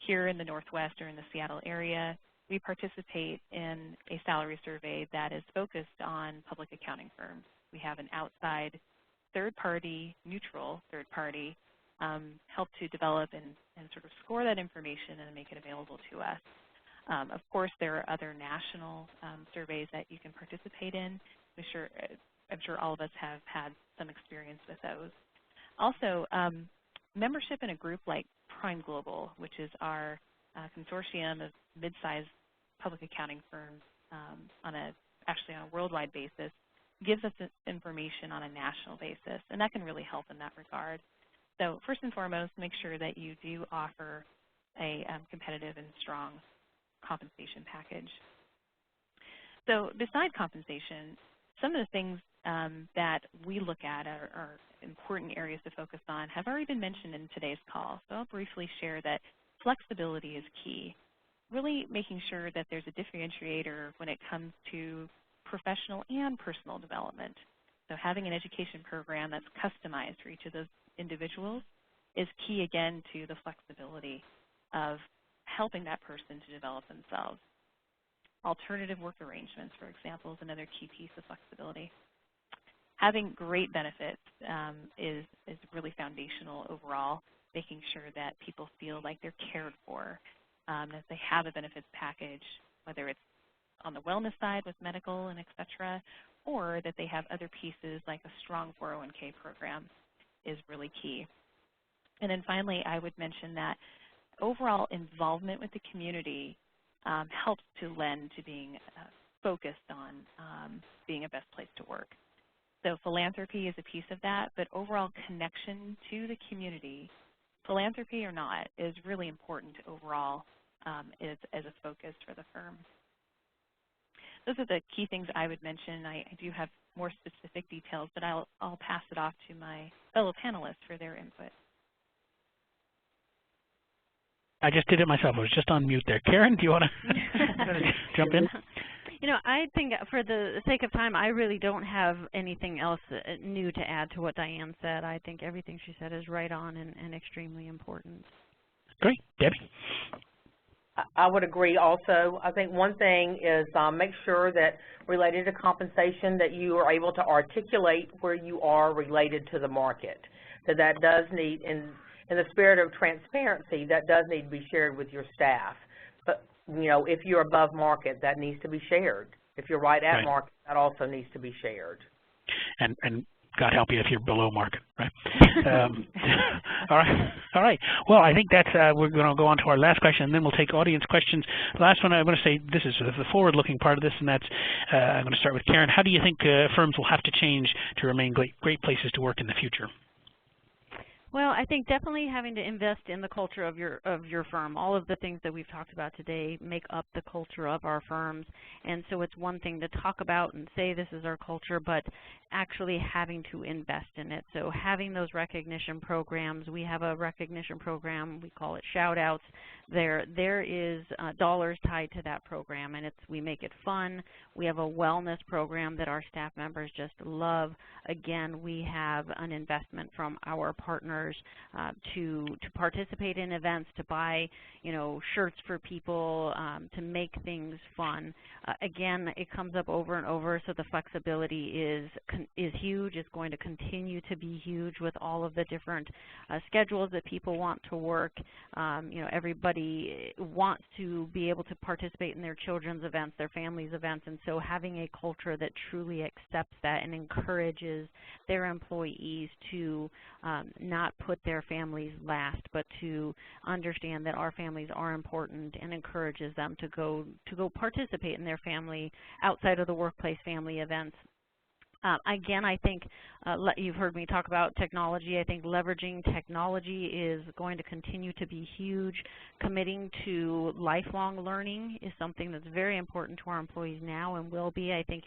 Here in the Northwest or in the Seattle area, we participate in a salary survey that is focused on public accounting firms. We have an outside third-party, neutral third-party, help to develop and sort of score that information and make it available to us. Of course, there are other national surveys that you can participate in. I'm sure all of us have had some experience with those. Also, membership in a group like Prime Global, which is our consortium of mid-sized public accounting firms actually on a worldwide basis, gives us information on a national basis, and that can really help in that regard. So first and foremost, make sure that you do offer a competitive and strong compensation package. So beside compensation, some of the things that we look at are important areas to focus on have already been mentioned in today's call. So I'll briefly share that flexibility is key. Really making sure that there's a differentiator when it comes to professional and personal development. So having an education program that's customized for each of those individuals is key again to the flexibility of helping that person to develop themselves. Alternative work arrangements, for example, is another key piece of flexibility. Having great benefits is really foundational overall, making sure that people feel like they're cared for, that they have a benefits package, whether it's on the wellness side with medical and et cetera, or that they have other pieces like a strong 401k program is really key. And then finally, I would mention that overall involvement with the community helps to lend to being focused on being a best place to work. So philanthropy is a piece of that, but overall connection to the community, philanthropy or not, is really important overall as a focus for the firm. Those are the key things I would mention. I do have more specific details, but I'll pass it off to my fellow panelists for their input. I just did it myself. I was just on mute there. Karen, do you want to jump in? I think for the sake of time, I really don't have anything else new to add to what Diane said. I think everything she said is right on and extremely important. Great. Debbie? I would agree also. I think one thing is make sure that related to compensation that you are able to articulate where you are related to the market. That does need, in the spirit of transparency, that does need to be shared with your staff. But, if you're above market, that needs to be shared. If you're right at market, that also needs to be shared. And God help you if you're below market, right? All right. Well, I think that's we're going to go on to our last question, and then we'll take audience questions. The last one, I want to say this is the forward-looking part of this, and that's I'm going to start with Karen. How do you think firms will have to change to remain great places to work in the future? Well, I think definitely having to invest in the culture of your firm. All of the things that we've talked about today make up the culture of our firms, and so it's one thing to talk about and say this is our culture, but actually having to invest in it. So having those recognition programs, we have a recognition program, we call it Shout Outs, there is dollars tied to that program, and we make it fun. We have a wellness program that our staff members just love. Again, we have an investment from our partners to participate in events, to buy, shirts for people, to make things fun. Again, it comes up over and over, so the flexibility is huge. It's going to continue to be huge with all of the different schedules that people want to work. Everybody wants to be able to participate in their children's events, their families' events, and so having a culture that truly accepts that and encourages their employees to not put their families last, but to understand that our families are important, and encourages them to go participate in their family outside of the workplace family events. Again, I think you've heard me talk about technology. I think leveraging technology is going to continue to be huge. Committing to lifelong learning is something that's very important to our employees now and will be. I think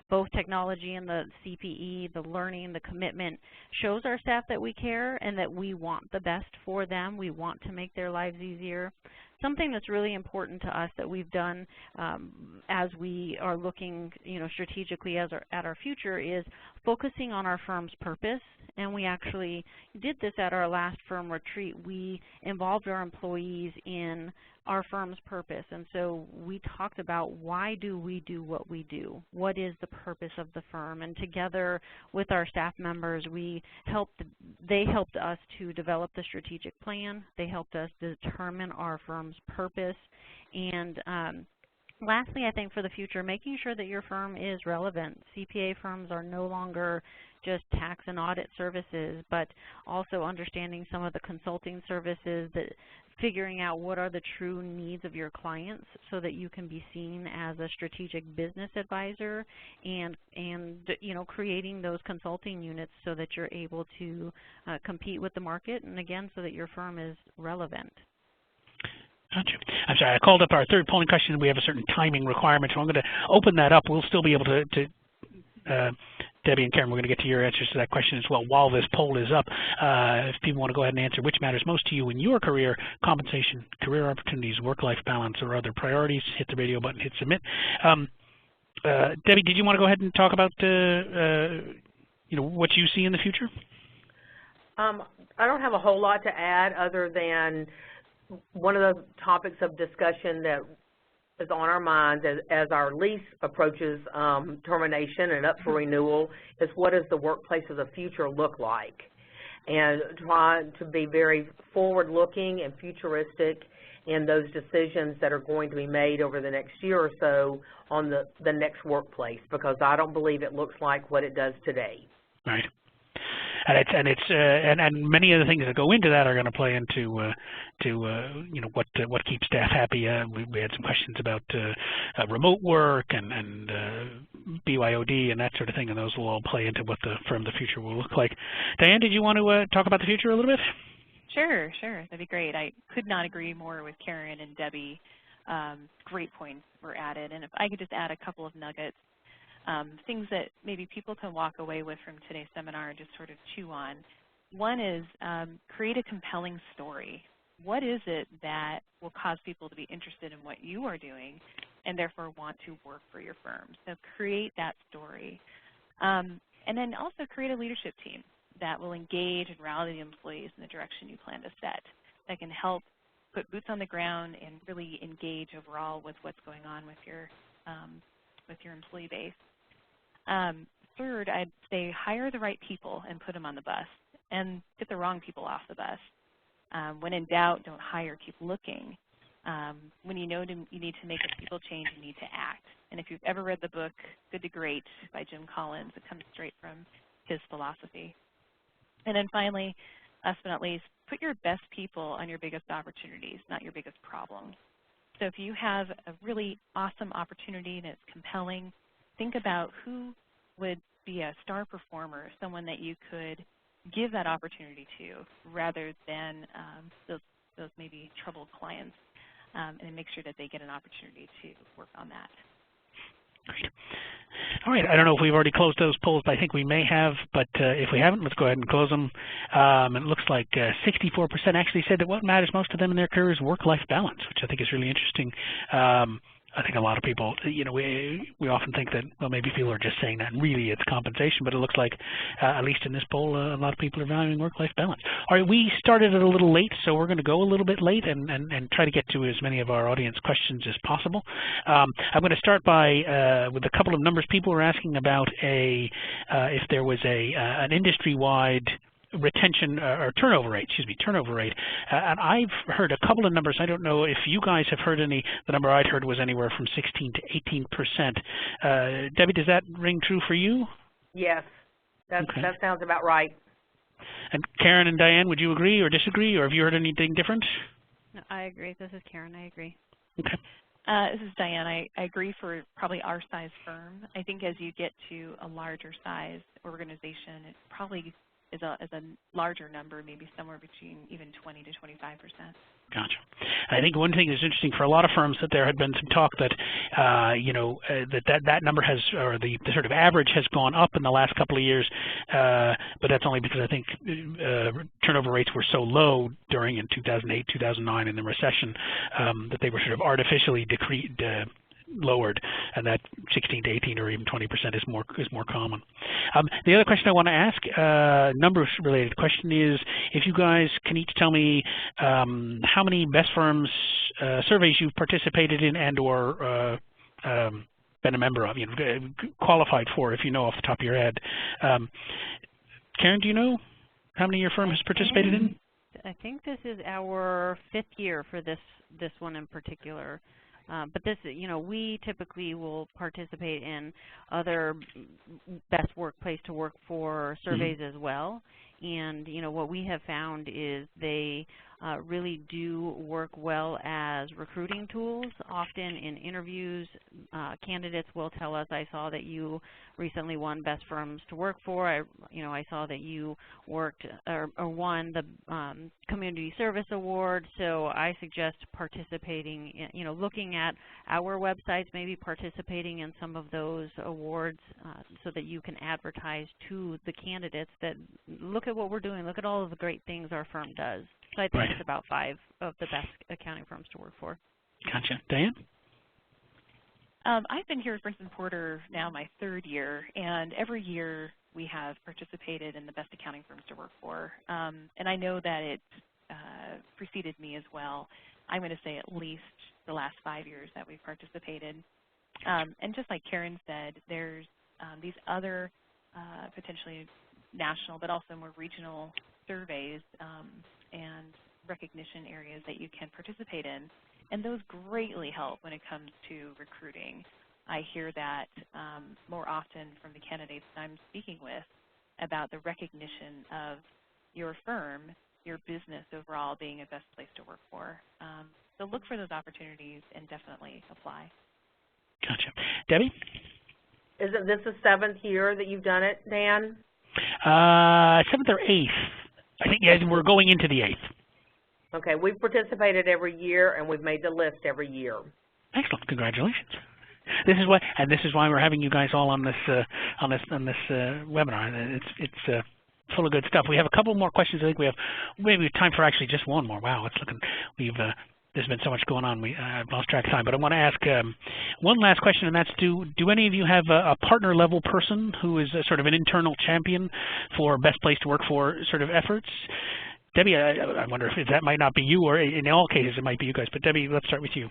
both technology and the CPE, the learning, the commitment, shows our staff that we care and that we want the best for them. We want to make their lives easier. Something that's really important to us that we've done as we are looking, strategically at our future is focusing on our firm's purpose. And we actually did this at our last firm retreat. We involved our employees in our firm's purpose. And so we talked about, why do we do what we do? What is the purpose of the firm? And together with our staff members, they helped us to develop the strategic plan. They helped us determine our firm's purpose. And lastly, I think for the future, making sure that your firm is relevant. CPA firms are no longer just tax and audit services, but also understanding some of the consulting services, figuring out what are the true needs of your clients so that you can be seen as a strategic business advisor, and creating those consulting units so that you're able to compete with the market, and again, so that your firm is relevant. Gotcha. I'm sorry, I called up our third polling question. We have a certain timing requirement, so I'm going to open that up. We'll still be able to Debbie and Karen, we're going to get to your answers to that question as well while this poll is up. If people want to go ahead and answer, which matters most to you in your career: compensation, career opportunities, work-life balance, or other priorities? Hit the radio button, hit submit. Debbie, did you want to go ahead and talk about what you see in the future? I don't have a whole lot to add other than one of the topics of discussion that is on our minds as our lease approaches termination and up for renewal is, what does the workplace of the future look like? And trying to be very forward-looking and futuristic in those decisions that are going to be made over the next year or so on the next workplace, because I don't believe it looks like what it does today. Right. And many of the things that go into that are going to play into what keeps staff happy. We had some questions about remote work and BYOD and that sort of thing, and those will all play into what the firm of the future will look like. Diane, did you want to talk about the future a little bit? Sure. That'd be great. I could not agree more with Karen and Debbie. Great points were added, and if I could just add a couple of nuggets. Things that maybe people can walk away with from today's seminar and just sort of chew on. One is create a compelling story. What is it that will cause people to be interested in what you are doing and therefore want to work for your firm? So create that story. And then also create a leadership team that will engage and rally the employees in the direction you plan to set, that can help put boots on the ground and really engage overall with what's going on with your employee base. Third, I'd say hire the right people and put them on the bus, and get the wrong people off the bus. When in doubt, don't hire, keep looking. When you know you need to make a people change, you need to act. And if you've ever read the book Good to Great by Jim Collins, it comes straight from his philosophy. And then finally, last but not least, put your best people on your biggest opportunities, not your biggest problems. So if you have a really awesome opportunity and it's compelling, think about who would be a star performer, someone that you could give that opportunity to, rather than those maybe troubled clients, and make sure that they get an opportunity to work on that. Great. All right, I don't know if we've already closed those polls, but I think we may have, but if we haven't, let's go ahead and close them. It looks like 64% actually said that what matters most to them in their career is work-life balance, which I think is really interesting. I think a lot of people, you know, we often think that, well, maybe people are just saying that, and really it's compensation, but it looks like, at least in this poll, a lot of people are valuing work-life balance. All right, we started it a little late, so we're going to go a little bit late and try to get to as many of our audience questions as possible. I'm going to start by with a couple of numbers. People were asking about if there was an industry-wide retention or turnover rate, and I've heard a couple of numbers. I don't know if you guys have heard any. The number I'd heard was anywhere from 16 to 18%. Debbie, does that ring true for you? Yes, that sounds about right. And Karen and Diane, would you agree or disagree, or have you heard anything different? No, I agree. This is Karen. I agree. Okay. This is Diane. I agree for probably our size firm. I think as you get to a larger size organization, it probably is a larger number, maybe somewhere between even 20 to 25%. Gotcha. I think one thing that's interesting for a lot of firms that there had been some talk that, that number has, or the sort of average has gone up in the last couple of years, but that's only because I think turnover rates were so low during in 2008, 2009 in the recession that they were sort of artificially lowered, and that 16 to 18 or even 20% is more common. The other question I want to ask, numbers-related question, is if you guys can each tell me how many Best Firms surveys you've participated in and/or been a member of, qualified for, if you know off the top of your head. Karen, do you know how many your firm has participated in? I think this is our 5th year for this one in particular. But this, we typically will participate in other best workplace to work for surveys as well. And, what we have found is they really do work well as recruiting tools. Often in interviews, candidates will tell us, I saw that you recently won Best Firms to Work For. I saw that you worked or won the Community Service Award. So I suggest participating, looking at our websites, maybe participating in some of those awards so that you can advertise to the candidates that look at what we're doing, look at all of the great things our firm does. So I think it's about 5 of the best accounting firms to work for. Gotcha. Diane? I've been here at Brinson Porter now my 3rd year, and every year we have participated in the best accounting firms to work for. And I know that it preceded me as well. I'm going to say at least the last 5 years that we've participated. And just like Karen said, there's these other potentially national but also more regional surveys and recognition areas that you can participate in, and those greatly help when it comes to recruiting. I hear that more often from the candidates that I'm speaking with about the recognition of your firm, your business overall being a best place to work for. So look for those opportunities and definitely apply. Gotcha. Debbie? Isn't this the 7th year that you've done it, Dan? 7th or 8th. I think we're going into the 8th. Okay, we've participated every year, and we've made the list every year. Excellent. Congratulations. This is why we're having you guys all on this webinar. It's full of good stuff. We have a couple more questions. I think we have maybe time for actually just one more. Wow, it's looking. There's been so much going on. I've lost track of time. But I want to ask one last question, and that's: Do any of you have a partner level person who is a sort of an internal champion for best place to work for sort of efforts? Debbie, I wonder if that might not be you, or in all cases it might be you guys. But Debbie, let's start with you.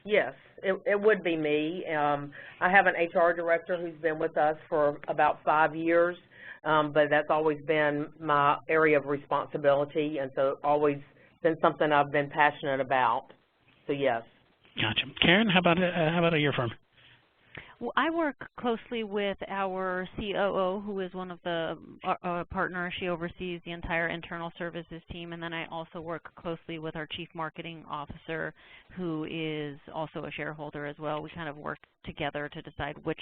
Yes, it would be me. I have an HR director who's been with us for about 5 years, but that's always been my area of responsibility, and so always been something I've been passionate about. So yes. Gotcha. Karen, how about your firm? Well, I work closely with our COO, who is one of the partners. She oversees the entire internal services team, and then I also work closely with our Chief Marketing Officer, who is also a shareholder as well. We kind of work together to decide which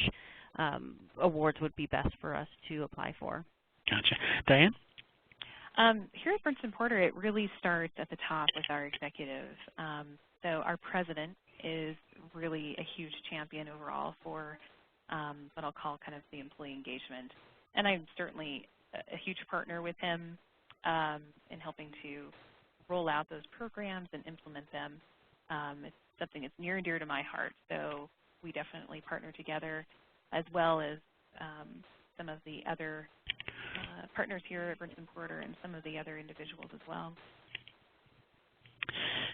awards would be best for us to apply for. Gotcha. Diane? Here at Brinson Porter, it really starts at the top with our executive. So our president is really a huge champion overall for what I'll call kind of the employee engagement. And I'm certainly a huge partner with him in helping to roll out those programs and implement them. It's something that's near and dear to my heart, so we definitely partner together, as well as some of the other partners here at Brinson Porter and some of the other individuals as well.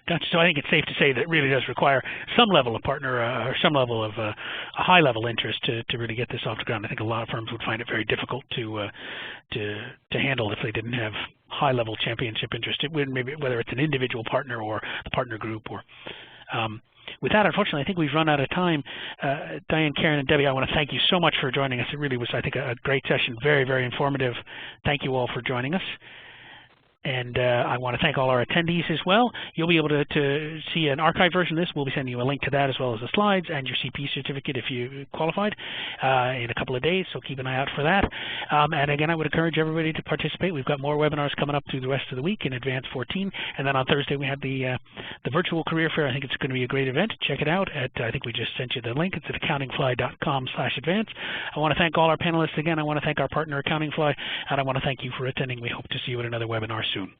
Gotcha. So I think it's safe to say that it really does require some level of partner or some level of a high-level interest to really get this off the ground. I think a lot of firms would find it very difficult to handle if they didn't have high-level championship interest, maybe whether it's an individual partner or the partner group. Or with that, unfortunately, I think we've run out of time. Diane, Karen, and Debbie, I want to thank you so much for joining us. It really was, I think, a great session, very, very informative. Thank you all for joining us. And I want to thank all our attendees as well. You'll be able to see an archived version of this. We'll be sending you a link to that as well as the slides and your CP certificate if you qualified in a couple of days, so keep an eye out for that. And again, I would encourage everybody to participate. We've got more webinars coming up through the rest of the week in Advance 14. And then on Thursday, we have the virtual career fair. I think it's going to be a great event. Check it out. I think we just sent you the link. It's at accountingfly.com/advance. I want to thank all our panelists again. I want to thank our partner, AccountingFly, and I want to thank you for attending. We hope to see you at another webinar soon.